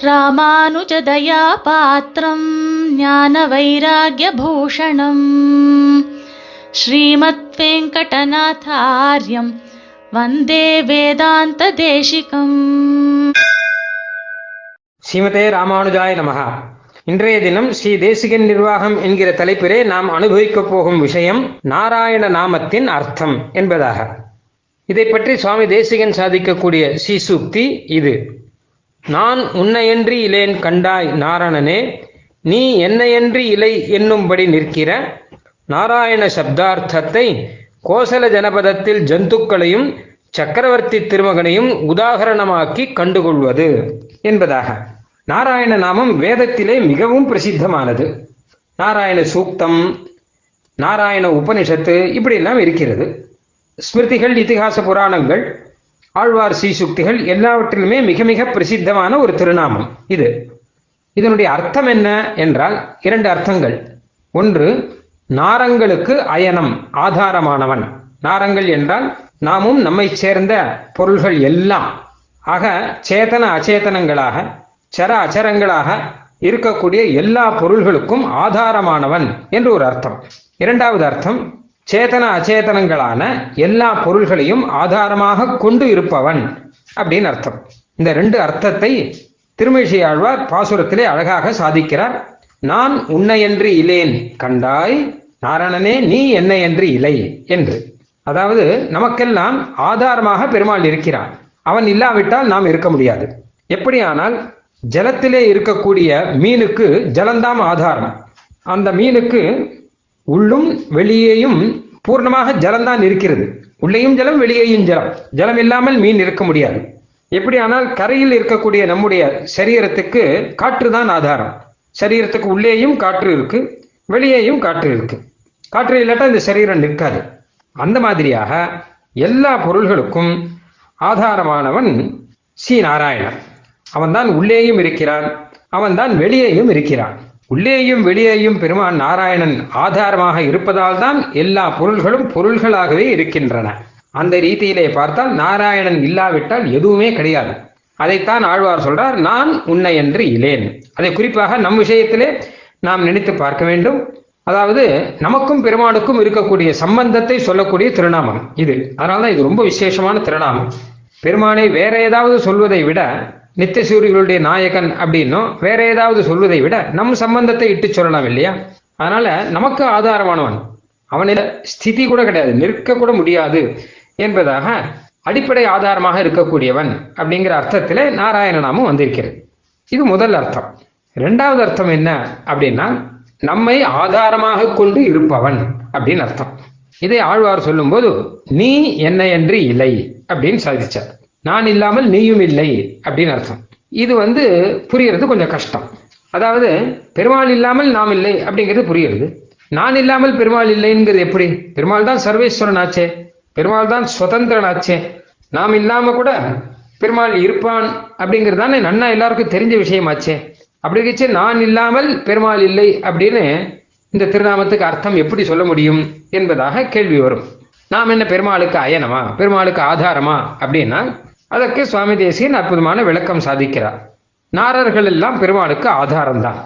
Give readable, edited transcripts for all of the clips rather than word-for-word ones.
ராமானுஜதயா பாத்திரம் ஞான வைராக்யபூஷணம் ஸ்ரீமத் வெங்கடநாதார்யம் வந்தே வேதாந்த தேசிகம். ஸ்ரீமதே ராமானுஜாய நமஹா. இன்றைய தினம் ஸ்ரீ தேசிகன் நிர்வாகம் என்கிற தலைப்பிலே நாம் அனுபவிக்கப் போகும் விஷயம் நாராயண நாமத்தின் அர்த்தம் என்பதாக. இதை பற்றி சுவாமி தேசிகன் சாதிக்கக்கூடிய ஸ்ரீசூக்தி இது. நான் உன்னையன்றி இலேன் கண்டாய் நாரணனே, நீ என்னையன்றி இலை என்னும்படி நிற்கிற நாராயண சப்தார்த்தத்தை கோசல ஜனபதத்தில் ஜந்துக்களையும் சக்கரவர்த்தி திருமகனையும் உதாகரணமாக்கி கண்டுகொள்வது என்பதாக. நாராயண நாமம் வேதத்திலே மிகவும் பிரசித்தமானது. நாராயண சூக்தம், நாராயண உபனிஷத்து இப்படியெல்லாம் இருக்கிறது. ஸ்மிருதிகள், இதிகாச புராணங்கள், ஆழ்வார் ஸ்ரீசுக்திகள் எல்லாவற்றிலுமே மிக மிக பிரசித்தமான ஒரு திருநாமம் இது. இதனுடைய அர்த்தம் என்ன என்றால் இரண்டு அர்த்தங்கள். ஒன்று, நாரங்களுக்கு அயனம், ஆதாரமானவன். நாரங்கள் என்றால் நாமும் நம்மை சேர்ந்த பொருள்கள் எல்லாம் ஆக சேதன அச்சேதனங்களாக சர அச்சரங்களாக இருக்கக்கூடிய எல்லா பொருள்களுக்கும் ஆதாரமானவன் என்று ஒரு அர்த்தம். இரண்டாவது அர்த்தம், சேதன அச்சேதனங்களான எல்லா பொருள்களையும் ஆதாரமாக கொண்டு இருப்பவன் அப்படின்னு அர்த்தம். இந்த ரெண்டு அர்த்தத்தை திருமிழிசை ஆழ்வார் பாசுரத்திலே அழகாக சாதிக்கிறார். நான் உன்னையன்றி இலேன் கண்டாய் நாரணனே, நீ என்னையன்றி இலை என்று. அதாவது நமக்கெல்லாம் ஆதாரமாக பெருமாள் இருக்கிறான். அவன் இல்லாவிட்டால் நாம் இருக்க முடியாது. எப்படியானால் ஜலத்திலே இருக்கக்கூடிய மீனுக்கு ஜலந்தாம் ஆதாரம். அந்த மீனுக்கு உள்ளும் வெளியேயும் பூர்ணமாக ஜலம்தான் இருக்கிறது. உள்ளேயும் ஜலம், வெளியேயும் ஜலம். ஜலம் இல்லாமல் மீன் இருக்க முடியாது. எப்படியானால் கரையில் இருக்கக்கூடிய நம்முடைய சரீரத்துக்கு காற்று தான் ஆதாரம். சரீரத்துக்கு உள்ளேயும் காற்று இருக்கு, வெளியேயும் காற்று இருக்கு. காற்று இல்லாட்டா இந்த சரீரம் நிற்காது. அந்த மாதிரியாக எல்லா பொருள்களுக்கும் ஆதாரமானவன் ஸ்ரீ நாராயணன். அவன்தான் உள்ளேயும் இருக்கிறான், அவன்தான் வெளியேயும் இருக்கிறான். உள்ளேயும் வெளியேயும் பெருமான் நாராயணன் ஆதாரமாக இருப்பதால் தான் எல்லா பொருள்களும் பொருள்களாகவே இருக்கின்றன. அந்த ரீதியிலே பார்த்தால் நாராயணன் இல்லாவிட்டால் எதுவுமே கிடையாது. அதைத்தான் ஆழ்வார் சொல்றார், நான் உன்னையன்றி இலேன். அதை குறிப்பாக நம் விஷயத்திலே நாம் நினைத்து பார்க்க வேண்டும். அதாவது நமக்கும் பெருமானுக்கும் இருக்கக்கூடிய சம்பந்தத்தை சொல்லக்கூடிய திருநாமம் இது. அதனால்தான் இது ரொம்ப விசேஷமான திருநாமம். பெருமானை வேற ஏதாவது சொல்வதை விட, நித்திய சூரியர்களுடைய நாயகன் அப்படின்னும் வேற ஏதாவது சொல்வதை விட நம் சம்பந்தத்தை இட்டு சொல்லலாம் இல்லையா? அதனால நமக்கு ஆதாரமானவன், அவனில் ஸ்திதி கூட கிடையாது, நிற்க கூட முடியாது என்பதாக அடிப்படை ஆதாரமாக இருக்கக்கூடியவன் அப்படிங்கிற அர்த்தத்திலே நாராயண நாமம் வந்திருக்கிறது. இது முதல் அர்த்தம். இரண்டாவது அர்த்தம் என்ன அப்படின்னா, நம்மை ஆதாரமாக கொண்டு இருப்பவன் அப்படின்னு அர்த்தம். இதை ஆழ்வார் சொல்லும் போது நீ என்னையன்றி இல்லை அப்படின்னு சாதிச்சார். நான் இல்லாமல் நீயும் இல்லை அப்படின்னு அர்த்தம். இது புரியறது கொஞ்சம் கஷ்டம். அதாவது பெருமாள் இல்லாமல் நாம் இல்லை அப்படிங்கிறது புரியுறது. நான் இல்லாமல் பெருமாள் இல்லைங்கிறது எப்படி? பெருமாள் தான் சர்வேஸ்வரன் ஆச்சே, பெருமாள் தான் சுதந்திரன் ஆச்சே. நாம் இல்லாம கூட பெருமாள் இருப்பான் அப்படிங்கிறது தானே நன்னா எல்லாருக்கும் தெரிஞ்ச விஷயமாச்சே. அப்படி இருந்துச்சு நான் இல்லாமல் பெருமாள் இல்லை அப்படின்னு இந்த திருநாமத்துக்கு அர்த்தம் எப்படி சொல்ல முடியும் என்பதாக கேள்வி வரும். நாம் என்ன பெருமாளுக்கு அயனமா, பெருமாளுக்கு ஆதாரமா அப்படின்னா அதற்கு சுவாமி தேசிகன் அற்புதமான விளக்கம் சாதிக்கிறார். நாரர்கள் எல்லாம் பெருமாளுக்கு ஆதாரம் தான்.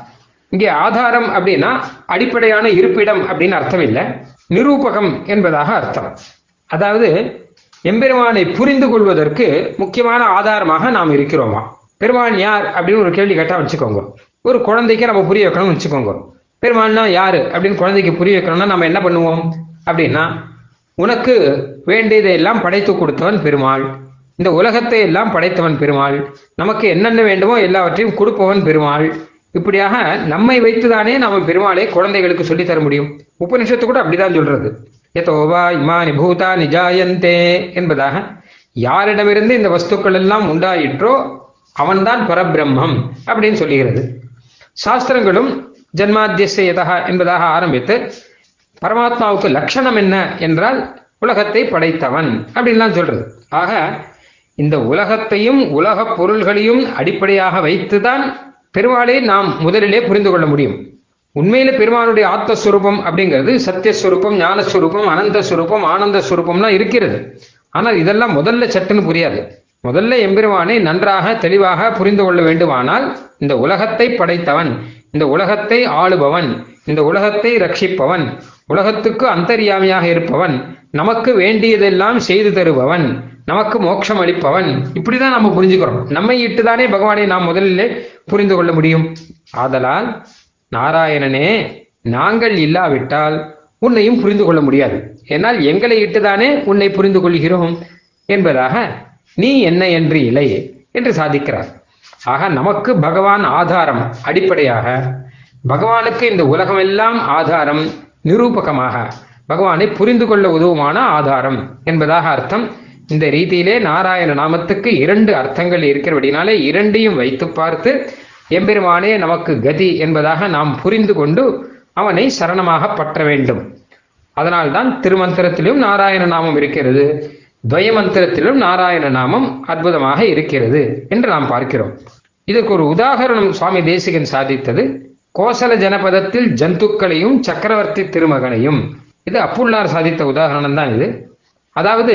இங்கே ஆதாரம் அப்படின்னா அடிப்படையான இருப்பிடம் அப்படின்னு அர்த்தம் இல்லை, நிரூபகம் என்பதாக அர்த்தம். அதாவது எம்பெருமானை புரிந்து கொள்வதற்கு முக்கியமான ஆதாரமாக நாம் இருக்கிறோமா. பெருமான் யார் அப்படின்னு ஒரு கேள்வி கேட்டா வச்சுக்கோங்க. ஒரு குழந்தைக்கு நம்ம புரிய வைக்கணும்னு வச்சுக்கோங்க. பெருமாள்னா யாரு அப்படின்னு குழந்தைக்கு புரிய வைக்கணும்னா நம்ம என்ன பண்ணுவோம் அப்படின்னா, உனக்கு வேண்டியதை எல்லாம் படைத்து கொடுத்தவன் பெருமாள், இந்த உலகத்தை எல்லாம் படைத்தவன் பெருமாள், நமக்கு என்னென்ன வேண்டுமோ எல்லாவற்றையும் கொடுப்பவன் பெருமாள். இப்படியாக நம்மை வைத்துதானே நம்ம பெருமாளை குழந்தைகளுக்கு சொல்லித்தர முடியும். உபனிஷத்து கூட அப்படிதான் சொல்றது. யதோவா இமானி பூதா நிஜாயந்தே என்பதாக, யாரிடமிருந்து இந்த வஸ்துக்கள் எல்லாம் உண்டாயிற்றோ அவன்தான் பரபிரம்மம் அப்படின்னு சொல்லுகிறது. சாஸ்திரங்களும் ஜன்மாத்தியதா என்பதாக ஆரம்பித்து பரமாத்மாவுக்கு லட்சணம் என்ன என்றால் உலகத்தை படைத்தவன் அப்படின்லாம் சொல்றது. ஆக இந்த உலகத்தையும் உலக பொருள்களையும் அடிப்படையாக வைத்துதான் பெருமாளை நாம் முதலிலே புரிந்து கொள்ள முடியும். உண்மையில பெருமானுடைய ஆத்மஸ்வரூபம் அப்படிங்கிறது சத்தியஸ்வரூபம், ஞானஸ்வரூபம், அனந்த ஸ்வரூபம், ஆனந்த ஸ்வரூபம்லாம் இருக்கிறது. ஆனால் இதெல்லாம் முதல்ல சட்டுன்னு புரியாது. முதல்ல எம்பெருமானை நன்றாக தெளிவாக புரிந்து கொள்ள வேண்டுமானால் இந்த உலகத்தை படைத்தவன், இந்த உலகத்தை ஆளுபவன், இந்த உலகத்தை ரட்சிப்பவன், உலகத்துக்கு அந்தர்யாமியாக இருப்பவன், நமக்கு வேண்டியதெல்லாம் செய்து தருபவன், நமக்கு மோட்சம் அளிப்பவன், இப்படிதான் நம்ம புரிஞ்சுக்கிறோம். நம்மை இட்டுதானே பகவானை நாம் முதலிலே புரிந்து கொள்ள முடியும். ஆதலால் நாராயணனே, நாங்கள் இல்லாவிட்டால் உன்னையும் புரிந்து கொள்ள முடியாது. என்னால் எங்களை இட்டுதானே உன்னை புரிந்து கொள்கிறோம் என்பதாக நீ என்ன என்று இல்லை என்று சாதிக்கிறார். ஆக நமக்கு பகவான் ஆதாரம், அடிப்படையாக பகவானுக்கு இந்த உலகமெல்லாம் ஆதாரம், நிரூபகமாக பகவானை புரிந்து கொள்ள உதவுமான ஆதாரம் என்பதாக அர்த்தம். இந்த ரீதியிலே நாராயண நாமத்துக்கு 2 அர்த்தங்கள் இருக்கிறபடினாலே இரண்டையும் வைத்து பார்த்து எம்பெருமானே நமக்கு கதி என்பதாக நாம் புரிந்து கொண்டு அவனை சரணமாக பற்ற வேண்டும். அதனால்தான் திருமந்திரத்திலும் நாராயண நாமம் இருக்கிறது, துவயமந்திரத்திலும் நாராயண நாமம் அற்புதமாக இருக்கிறது என்று நாம் பார்க்கிறோம். இதற்கு ஒரு உதாகரணம் சுவாமி தேசிகன் சாதித்தது கோசல ஜனபதத்தில் ஜந்துக்களையும் சக்கரவர்த்தி திருமகனையும். இது அப்புள்ளார் சாதித்த உதாகரணம் தான் இது. அதாவது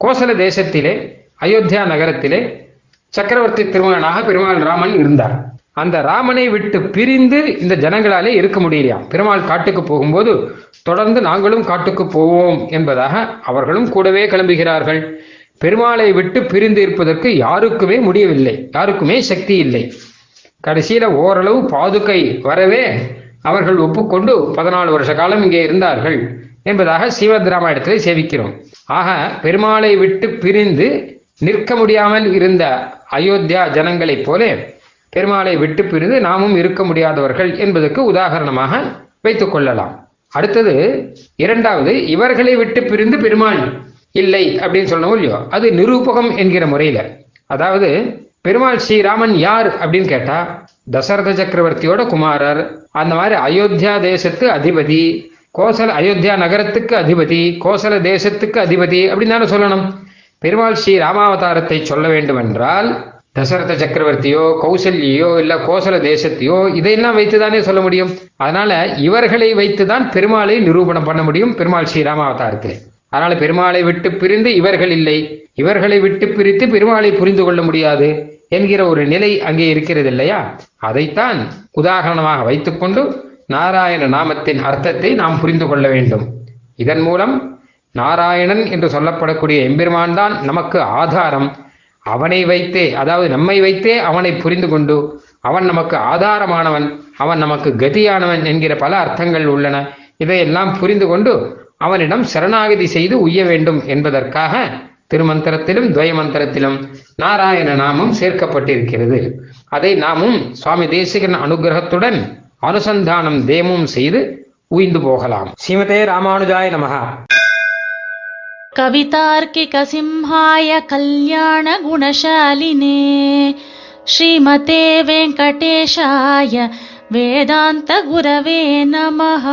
கோசல தேசத்திலே அயோத்தியா நகரத்திலே சக்கரவர்த்தி திருமகனாக பெருமாள் ராமன் இருந்தார். அந்த ராமனை விட்டு பிரிந்து இந்த ஜனங்களாலே இருக்க முடியலையாம். பெருமாள் காட்டுக்கு போகும்போது தொடர்ந்து நாங்களும் காட்டுக்கு போவோம் என்பதாக அவர்களும் கூடவே கிளம்புகிறார்கள். பெருமாளை விட்டு பிரிந்து இருப்பதற்கு யாருக்குமே முடியவில்லை, யாருக்குமே சக்தி இல்லை. கடைசியில ஓரளவு பாதுகை வரவே அவர்கள் ஒப்புக்கொண்டு 14 வருஷ காலம் இங்கே இருந்தார்கள் என்பதாக ஸ்ரீமத் ராமாயணத்திலே சேவிக்கிறோம். ஆக பெருமாளை விட்டு பிரிந்து நிற்க முடியாமல் இருந்த அயோத்தியா ஜனங்களைப் போல பெருமாளை விட்டு பிரிந்து நாமும் இருக்க முடியாதவர்கள் என்பதற்கு உதாரணமாக வைத்துக் கொள்ளலாம். அடுத்தது இரண்டாவது, இவர்களை விட்டு பிரிந்து பெருமாள் இல்லை அப்படின்னு சொல்லணும் இல்லையோ, அது நிரூபகம் என்கிற முறையில. அதாவது பெருமாள் ஸ்ரீராமன் யார் அப்படின்னு கேட்டா தசரத சக்கரவர்த்தியோட குமாரர், அந்த மாதிரி அயோத்தியா தேசத்து அதிபதி, கோசல அயோத்தியா நகரத்துக்கு அதிபதி, கோசல தேசத்துக்கு அதிபதி அப்படின்னு தானே சொல்லணும். பெருமாள் ஸ்ரீ ராமாவதாரத்தை சொல்ல வேண்டும் என்றால் தசரத சக்கரவர்த்தியோ கௌசல்யோ இல்ல கோசல தேசத்தையோ இதையெல்லாம் வைத்துதானே சொல்ல முடியும். அதனால இவர்களை வைத்துதான் பெருமாளை நிரூபணம் பண்ண முடியும் பெருமாள் ஸ்ரீ ராமாவதாரத்திலே. அதனால பெருமாளை விட்டு பிரிந்து இவர்கள் இல்லை, இவர்களை விட்டு பிரித்து பெருமாளை புரிந்து கொள்ள முடியாது என்கிற ஒரு நிலை அங்கே இருக்கிறது இல்லையா? அதைத்தான் உதாரணமாக வைத்துக்கொண்டு நாராயண நாமத்தின் அர்த்தத்தை நாம் புரிந்து கொள்ள வேண்டும். இதன் மூலம் நாராயணன் என்று சொல்லப்படக்கூடிய எம்பெருமான் தான் நமக்கு ஆதாரம். அவனை வைத்தே, அதாவது நம்மை வைத்தே அவனை புரிந்து கொண்டு அவன் நமக்கு ஆதாரமானவன், அவன் நமக்கு கதியானவன் என்கிற பல அர்த்தங்கள் உள்ளன. இதையெல்லாம் புரிந்து கொண்டு அவனிடம் சரணாகதி செய்து உய்ய வேண்டும் என்பதற்காக திருமந்திரத்திலும் துவயமந்திரத்திலும் நாராயண நாமம் சேர்க்கப்பட்டிருக்கிறது. அதை நாமும் சுவாமி தேசிகன் அனுகிரகத்துடன் அனுசந்தானம் தேமும் செய்து உய்ந்து போகலாம். ஸ்ரீமதே ராமானுஜாய நமஹ. கவிதார்க்கிக சிம்ஹாய கல்யாண குணசாலினே ஸ்ரீமதே வெங்கடேஷாய வேதாந்த குரவே நமஹ.